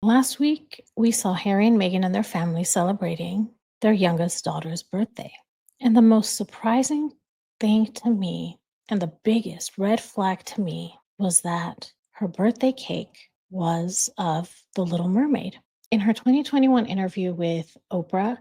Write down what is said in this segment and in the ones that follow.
Last week, we saw Harry and Meghan and their family celebrating their youngest daughter's birthday. And the most surprising thing to me, and the biggest red flag to me, was that her birthday cake was of the Little Mermaid. In her 2021 interview with Oprah,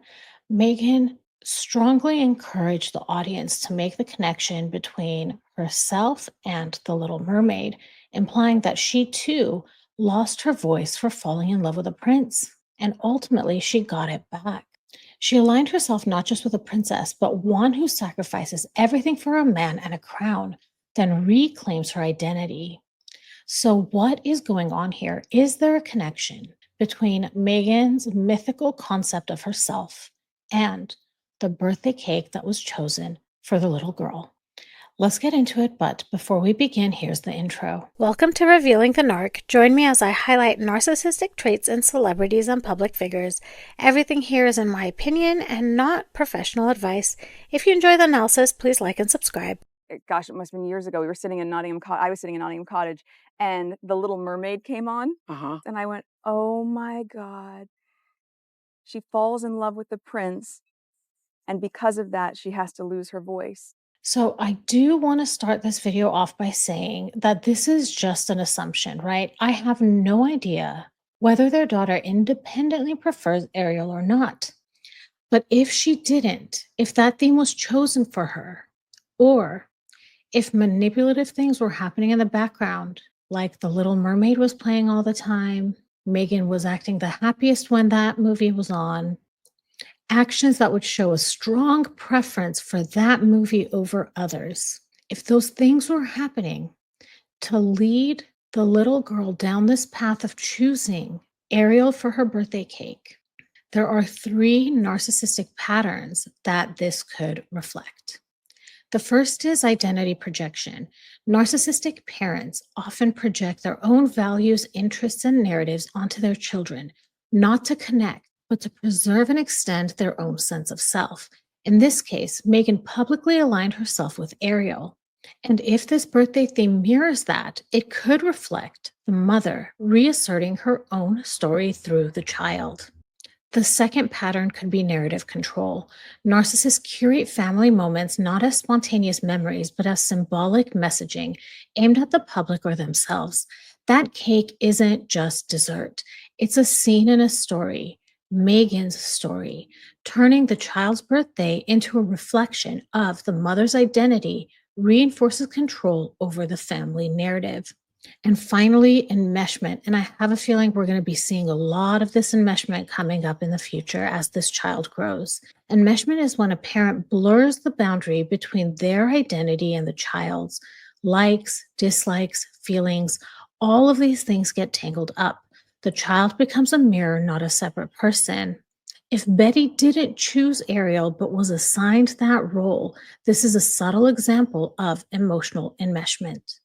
Meghan strongly encouraged the audience to make the connection between herself and the Little Mermaid, implying that she too lost her voice for falling in love with a prince, and ultimately she got it back. She aligned herself not just with a princess, but one who sacrifices everything for a man and a crown, then reclaims her identity. So, what is going on here? Is there a connection between Meghan's mythical concept of herself and the birthday cake that was chosen for the little girl? Let's get into it, but before we begin, here's the intro. Welcome to Revealing the Narc. Join me as I highlight narcissistic traits in celebrities and public figures. Everything here is in my opinion and not professional advice. If you enjoy the analysis, please like and subscribe. Gosh, it must have been years ago. We were sitting in Nottingham. I was sitting in Nottingham Cottage, and The Little Mermaid came on, and I went, "Oh my God!" She falls in love with the prince, and because of that, she has to lose her voice. So I do want to start this video off by saying that this is just an assumption, right? I have no idea whether their daughter independently prefers Ariel or not. But if she didn't, if that theme was chosen for her, or if manipulative things were happening in the background, like The Little Mermaid was playing all the time, Meghan was acting the happiest when that movie was on, actions that would show a strong preference for that movie over others. If those things were happening to lead the little girl down this path of choosing Ariel for her birthday cake, there are three narcissistic patterns that this could reflect. The first is identity projection. Narcissistic parents often project their own values, interests, and narratives onto their children, not to connect, but to preserve and extend their own sense of self. In this case, Meghan publicly aligned herself with Ariel. And if this birthday theme mirrors that, it could reflect the mother reasserting her own story through the child. The second pattern could be narrative control. Narcissists curate family moments not as spontaneous memories, but as symbolic messaging aimed at the public or themselves. That cake isn't just dessert, it's a scene in a story. Meghan's story, turning the child's birthday into a reflection of the mother's identity, reinforces control over the family narrative. And finally, enmeshment. And I have a feeling we're going to be seeing a lot of this enmeshment coming up in the future as this child grows. Enmeshment is when a parent blurs the boundary between their identity and the child's. Likes, dislikes, feelings, all of these things get tangled up. The child becomes a mirror, not a separate person. If Betty didn't choose Ariel but was assigned that role, this is a subtle example of emotional enmeshment.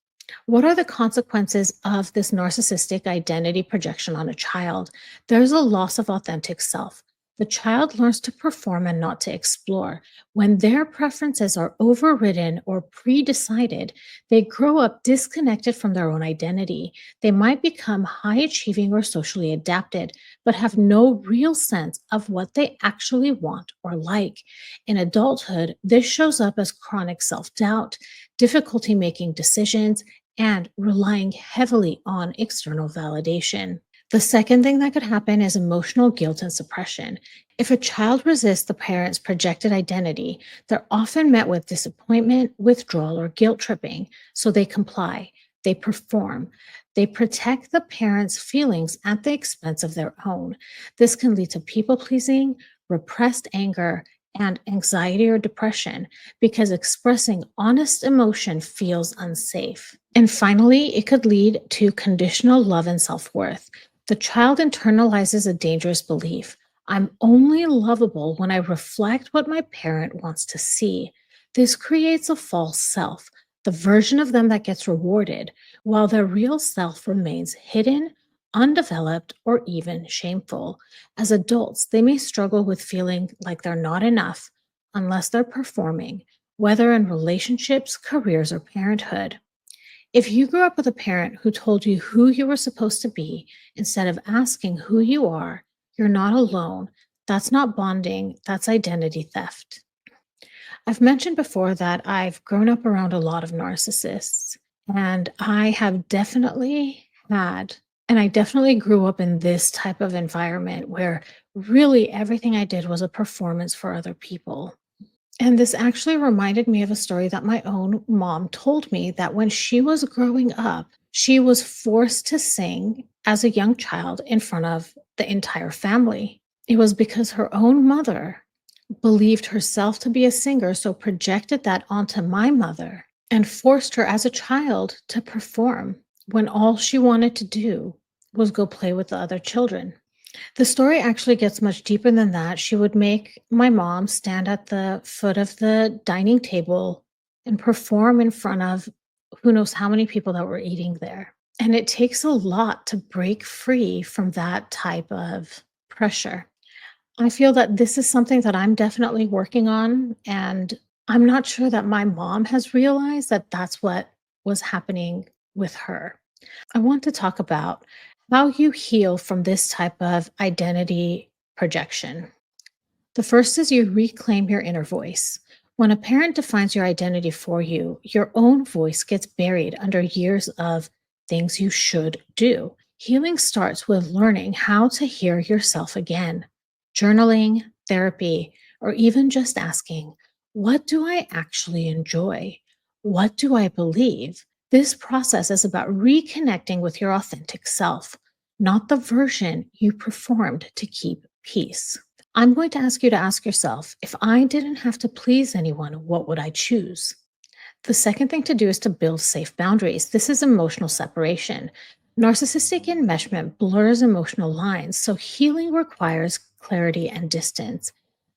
What are the consequences of this narcissistic identity projection on a child? There's a loss of authentic self. The child learns to perform and not to explore. When their preferences are overridden or pre-decided, they grow up disconnected from their own identity. They might become high-achieving or socially adapted, but have no real sense of what they actually want or like. In adulthood, this shows up as chronic self-doubt, difficulty making decisions, and relying heavily on external validation. The second thing that could happen is emotional guilt and suppression. If a child resists the parent's projected identity, they're often met with disappointment, withdrawal, or guilt tripping, so they comply, they perform, they protect the parent's feelings at the expense of their own. This can lead to people-pleasing, repressed anger, and anxiety or depression because expressing honest emotion feels unsafe. And finally, it could lead to conditional love and self-worth. The child internalizes a dangerous belief. I'm only lovable when I reflect what my parent wants to see. This creates a false self, the version of them that gets rewarded, while their real self remains hidden, undeveloped, or even shameful. As adults, they may struggle with feeling like they're not enough unless they're performing, whether in relationships, careers, or parenthood. If you grew up with a parent who told you who you were supposed to be instead of asking who you are, you're not alone. That's not bonding, that's identity theft. I've mentioned before that I've grown up around a lot of narcissists, and I definitely grew up in this type of environment where really everything I did was a performance for other people. And this actually reminded me of a story that my own mom told me that when she was growing up, she was forced to sing as a young child in front of the entire family. It was because her own mother believed herself to be a singer, so projected that onto my mother and forced her as a child to perform when all she wanted to do was go play with the other children. The story actually gets much deeper than that. She would make my mom stand at the foot of the dining table and perform in front of who knows how many people that were eating there. And it takes a lot to break free from that type of pressure. I feel that this is something that I'm definitely working on, and I'm not sure that my mom has realized that that's what was happening with her. I want to talk about how you heal from this type of identity projection. The first is you reclaim your inner voice. When a parent defines your identity for you, your own voice gets buried under years of things you should do. Healing starts with learning how to hear yourself again. Journaling, therapy, or even just asking, what do I actually enjoy? What do I believe? This process is about reconnecting with your authentic self, not the version you performed to keep peace. I'm going to ask you to ask yourself, if I didn't have to please anyone, what would I choose? The second thing to do is to build safe boundaries. This is emotional separation. Narcissistic enmeshment blurs emotional lines, so healing requires clarity and distance.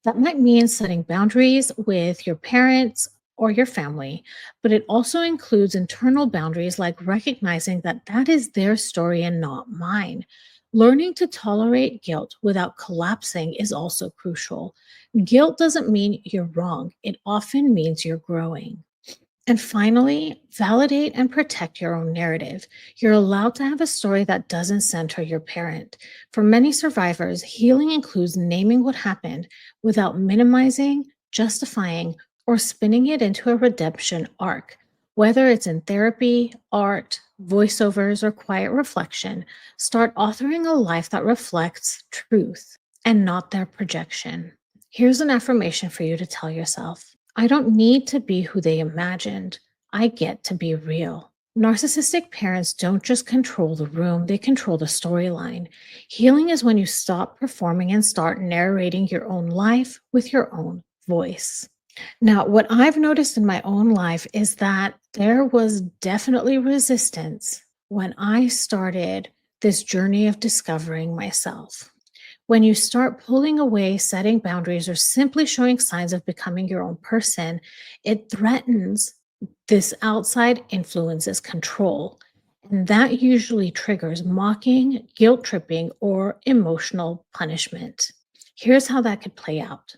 That might mean setting boundaries with your parents or your family, but it also includes internal boundaries like recognizing that that is their story and not mine. Learning to tolerate guilt without collapsing is also crucial. Guilt doesn't mean you're wrong, it often means you're growing. And finally, validate and protect your own narrative. You're allowed to have a story that doesn't center your parent. For many survivors, healing includes naming what happened without minimizing, justifying, or spinning it into a redemption arc. Whether it's in therapy, art, voiceovers, or quiet reflection, start authoring a life that reflects truth and not their projection. Here's an affirmation for you to tell yourself. I don't need to be who they imagined. I get to be real. Narcissistic parents don't just control the room, they control the storyline. Healing is when you stop performing and start narrating your own life with your own voice. Now, what I've noticed in my own life is that there was definitely resistance when I started this journey of discovering myself. When you start pulling away, setting boundaries, or simply showing signs of becoming your own person, it threatens this outside influence's control. And that usually triggers mocking, guilt tripping, or emotional punishment. Here's how that could play out.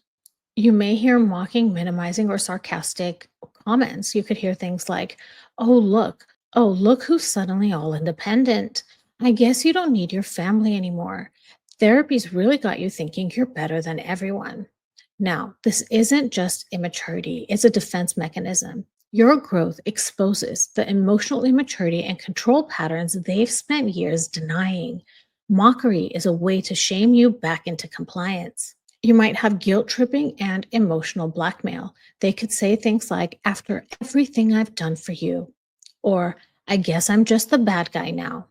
You may hear mocking, minimizing, or sarcastic comments. You could hear things like, oh, look who's suddenly all independent. I guess you don't need your family anymore. Therapy's really got you thinking you're better than everyone. Now, this isn't just immaturity, it's a defense mechanism. Your growth exposes the emotional immaturity and control patterns they've spent years denying. Mockery is a way to shame you back into compliance. You might have guilt tripping and emotional blackmail. They could say things like, after everything I've done for you, or I guess I'm just the bad guy now.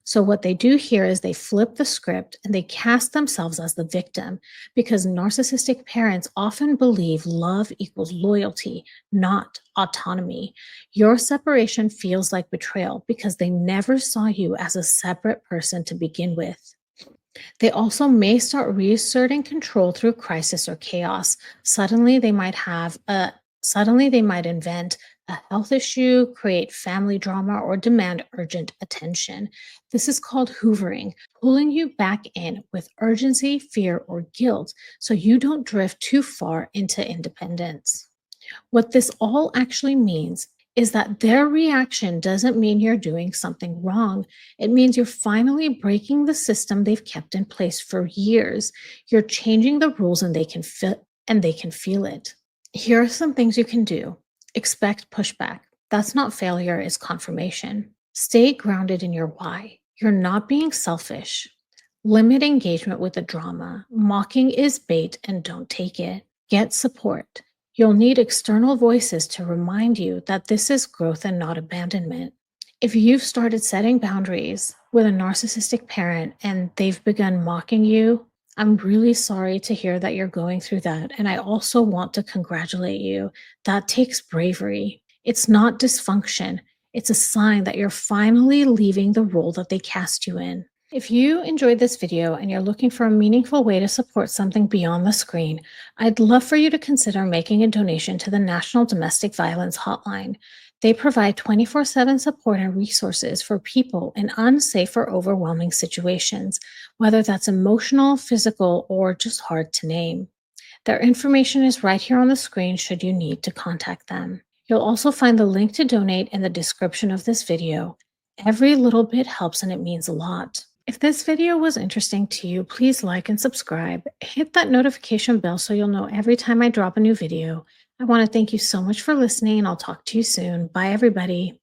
So, what they do here is they flip the script and they cast themselves as the victim because narcissistic parents often believe love equals loyalty, not autonomy. Your separation feels like betrayal because they never saw you as a separate person to begin with. They also may start reasserting control through crisis or chaos. Suddenly they might invent a health issue, create family drama, or demand urgent attention. This is called hoovering, pulling you back in with urgency, fear, or guilt so you don't drift too far into independence. What this all actually means is that their reaction doesn't mean you're doing something wrong. It means you're finally breaking the system they've kept in place for years. You're changing the rules and they can feel it. Here are some things you can do. Expect pushback. That's not failure, it's confirmation. Stay grounded in your why. You're not being selfish. Limit engagement with the drama. Mocking is bait and don't take it. Get support. You'll need external voices to remind you that this is growth and not abandonment. If you've started setting boundaries with a narcissistic parent and they've begun mocking you, I'm really sorry to hear that you're going through that. And I also want to congratulate you. That takes bravery. It's not dysfunction. It's a sign that you're finally leaving the role that they cast you in. If you enjoyed this video and you're looking for a meaningful way to support something beyond the screen, I'd love for you to consider making a donation to the National Domestic Violence Hotline. They provide 24/7 support and resources for people in unsafe or overwhelming situations, whether that's emotional, physical, or just hard to name. Their information is right here on the screen should you need to contact them. You'll also find the link to donate in the description of this video. Every little bit helps and it means a lot. If this video was interesting to you, please like and subscribe. Hit that notification bell so you'll know every time I drop a new video. I want to thank you so much for listening, and I'll talk to you soon. Bye, everybody.